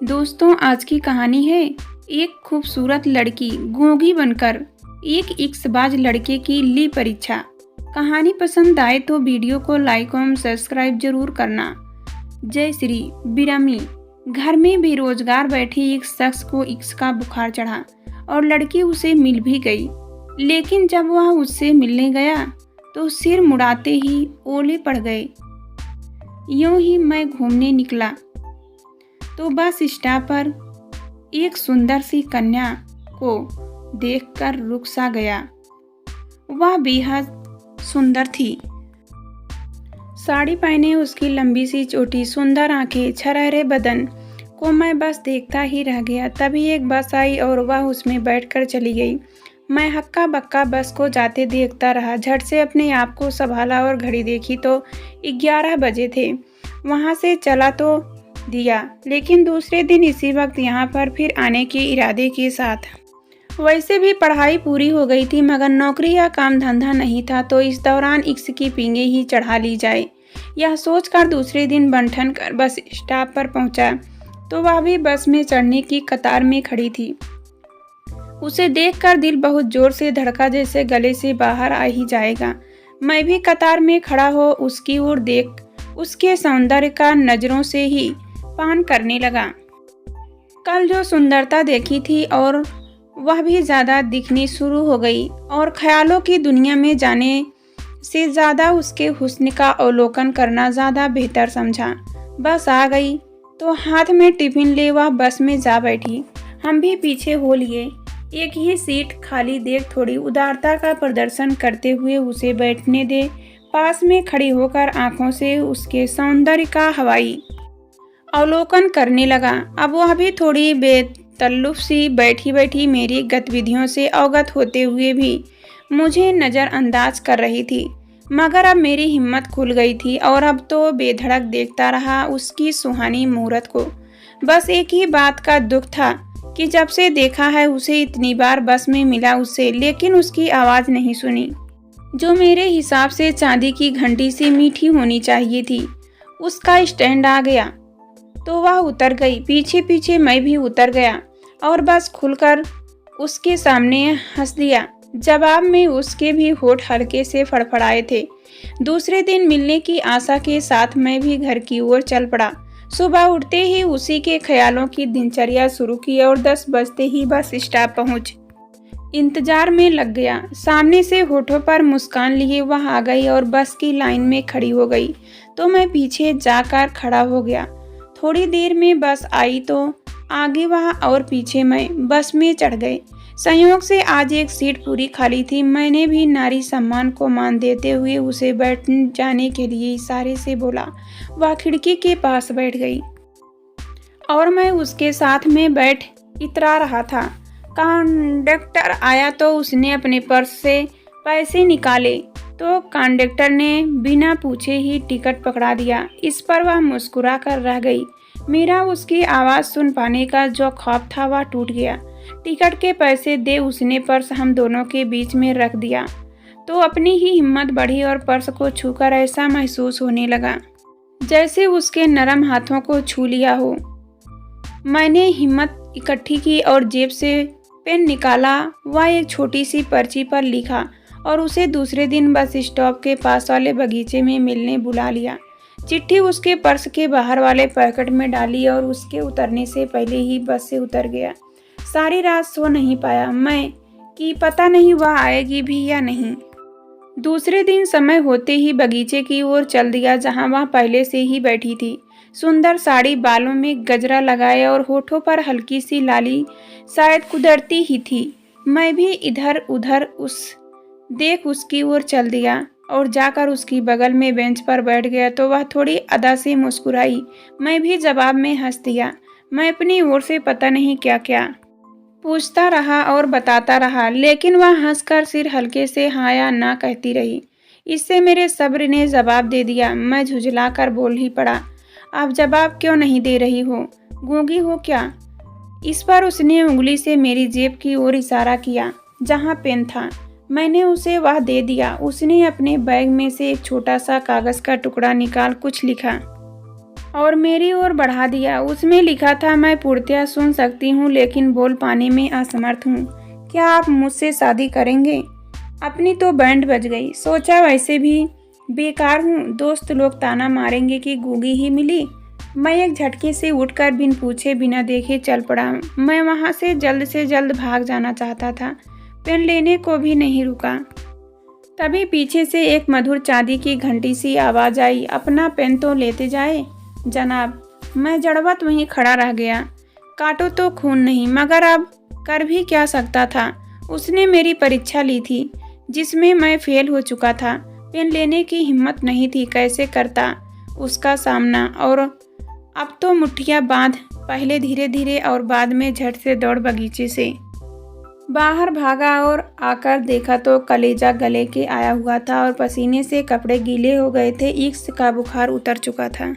दोस्तों, आज की कहानी है एक खूबसूरत लड़की गूंगी बनकर एक इक्सबाज लड़के की ली परीक्षा। कहानी पसंद आए तो वीडियो को लाइक और सब्सक्राइब जरूर करना। जय श्री बिरमी। घर में बेरोजगार बैठे एक शख्स को इक्स का बुखार चढ़ा और लड़की उसे मिल भी गई, लेकिन जब वह उससे मिलने गया तो सिर मुड़ाते ही ओले पड़ गए। यूं ही मैं घूमने निकला तो बस स्टॉप पर एक सुंदर सी कन्या को देखकर रुक सा गया। वह बेहद सुंदर थी। साड़ी पहने उसकी लंबी सी चोटी, सुंदर आंखें, छरहरे बदन को मैं बस देखता ही रह गया। तभी एक बस आई और वह उसमें बैठकर चली गई। मैं हक्का बक्का बस को जाते देखता रहा। झट से अपने आप को संभाला और घड़ी देखी तो 11 बजे थे। वहां से चला तो दिया, लेकिन दूसरे दिन इसी वक्त यहाँ पर फिर आने के इरादे के साथ। वैसे भी पढ़ाई पूरी हो गई थी, मगर नौकरी या काम धंधा नहीं था, तो इस दौरान इक्स की पींगे ही चढ़ा ली जाए। यह सोचकर दूसरे दिन बन-ठन कर बस स्टॉप पर पहुंचा तो वह भी बस में चढ़ने की कतार में खड़ी थी। उसे देखकर दिल बहुत जोर से धड़का, जैसे गले से बाहर आ ही जाएगा। मैं भी कतार में खड़ा हो उसकी ओर देख उसके सौंदर्य का नजरों से ही पान करने लगा। कल जो सुंदरता देखी थी और वह भी ज्यादा दिखनी शुरू हो गई, और ख्यालों की दुनिया में जाने से ज्यादा उसके हुस्न का अवलोकन करना ज्यादा बेहतर समझा। बस आ गई तो हाथ में टिफिन ले वह बस में जा बैठी। हम भी पीछे हो लिए। एक ही सीट खाली देख थोड़ी उदारता का प्रदर्शन करते हुए उसे बैठने दे। पास में खड़ी होकर आंखों से उसके सौंदर्य का हवाई अवलोकन करने लगा। अब वह भी थोड़ी बेतल्लुफ सी बैठी बैठी मेरी गतिविधियों से अवगत होते हुए भी मुझे नज़रअंदाज कर रही थी, मगर अब मेरी हिम्मत खुल गई थी और अब तो बेधड़क देखता रहा उसकी सुहानी मूरत को। बस एक ही बात का दुख था कि जब से देखा है उसे इतनी बार बस में मिला उससे, लेकिन उसकी आवाज़ नहीं सुनी, जो मेरे हिसाब से चांदी की घंटी सी मीठी होनी चाहिए थी। उसका स्टैंड आ गया तो वह उतर गई। पीछे पीछे मैं भी उतर गया और बस खुलकर उसके सामने हंस दिया। जवाब में उसके भी होठ हल्के से फड़फड़ाए थे। दूसरे दिन मिलने की आशा के साथ मैं भी घर की ओर चल पड़ा। सुबह उठते ही उसी के ख्यालों की दिनचर्या शुरू की और 10 बजते ही बस स्टॉप पहुंच इंतजार में लग गया। सामने से होठों पर मुस्कान लिए वह आ गई और बस की लाइन में खड़ी हो गई तो मैं पीछे जाकर खड़ा हो गया। थोड़ी देर में बस आई तो आगे वह और पीछे मैं बस में चढ़ गए। संयोग से आज एक सीट पूरी खाली थी। मैंने भी नारी सम्मान को मान देते हुए उसे बैठ जाने के लिए इशारे से बोला। वह खिड़की के पास बैठ गई और मैं उसके साथ में बैठ इतरा रहा था। कंडक्टर आया तो उसने अपने पर्स से पैसे निकाले तो कंडक्टर ने बिना पूछे ही टिकट पकड़ा दिया। इस पर वह मुस्कुरा कर रह गई। मेरा उसकी आवाज़ सुन पाने का जो ख्वाब था वह टूट गया। टिकट के पैसे दे उसने पर्स हम दोनों के बीच में रख दिया तो अपनी ही हिम्मत बढ़ी और पर्स को छूकर ऐसा महसूस होने लगा जैसे उसके नरम हाथों को छू लिया हो। मैंने हिम्मत इकट्ठी की और जेब से पेन निकाला। वह एक छोटी सी पर्ची पर लिखा और उसे दूसरे दिन बस स्टॉप के पास वाले बगीचे में मिलने बुला लिया। चिट्ठी उसके पर्स के बाहर वाले पैकेट में डाली और उसके उतरने से पहले ही बस से उतर गया। सारी रात सो नहीं पाया मैं कि पता नहीं वह आएगी भी या नहीं। दूसरे दिन समय होते ही बगीचे की ओर चल दिया जहां वह पहले से ही बैठी थी। सुंदर साड़ी, बालों में गजरा लगाए और होठों पर हल्की सी लाली शायद कुदरती ही थी। मैं भी इधर उधर देख उसकी ओर चल दिया और जाकर उसकी बगल में बेंच पर बैठ गया तो वह थोड़ी अदा से मुस्कुराई। मैं भी जवाब में हंस दिया। मैं अपनी ओर से पता नहीं क्या क्या पूछता रहा और बताता रहा, लेकिन वह हंसकर सिर हल्के से हाँ या ना कहती रही। इससे मेरे सब्र ने जवाब दे दिया। मैं झुंझला कर बोल ही पड़ा, आप जवाब क्यों नहीं दे रही हो? गूंगी हो क्या? इस पर उसने उंगली से मेरी जेब की ओर इशारा किया जहाँ पेन था। मैंने उसे वह दे दिया। उसने अपने बैग में से एक छोटा सा कागज का टुकड़ा निकाल कुछ लिखा और मेरी ओर बढ़ा दिया। उसमें लिखा था, मैं पूर्णतया सुन सकती हूँ लेकिन बोल पाने में असमर्थ हूँ। क्या आप मुझसे शादी करेंगे? अपनी तो बैंड बज गई। सोचा वैसे भी बेकार हूँ, दोस्त लोग ताना मारेंगे कि गूंगी ही मिली। मैं एक झटके से उठकर बिन पूछे बिना देखे चल पड़ा। मैं वहाँ से जल्द भाग जाना चाहता था, पेन लेने को भी नहीं रुका। तभी पीछे से एक मधुर चांदी की घंटी सी आवाज़ आई, अपना पेन तो लेते जाए जनाब। मैं जड़वत वहीं खड़ा रह गया। काटो तो खून नहीं, मगर अब कर भी क्या सकता था। उसने मेरी परीक्षा ली थी जिसमें मैं फेल हो चुका था। पेन लेने की हिम्मत नहीं थी, कैसे करता उसका सामना। और अब तो मुट्ठियाँ बांध, पहले धीरे धीरे और बाद में झट से दौड़ बगीचे से बाहर भागा और आकर देखा तो कलेजा गले के आया हुआ था और पसीने से कपड़े गीले हो गए थे। इश्क का बुखार उतर चुका था।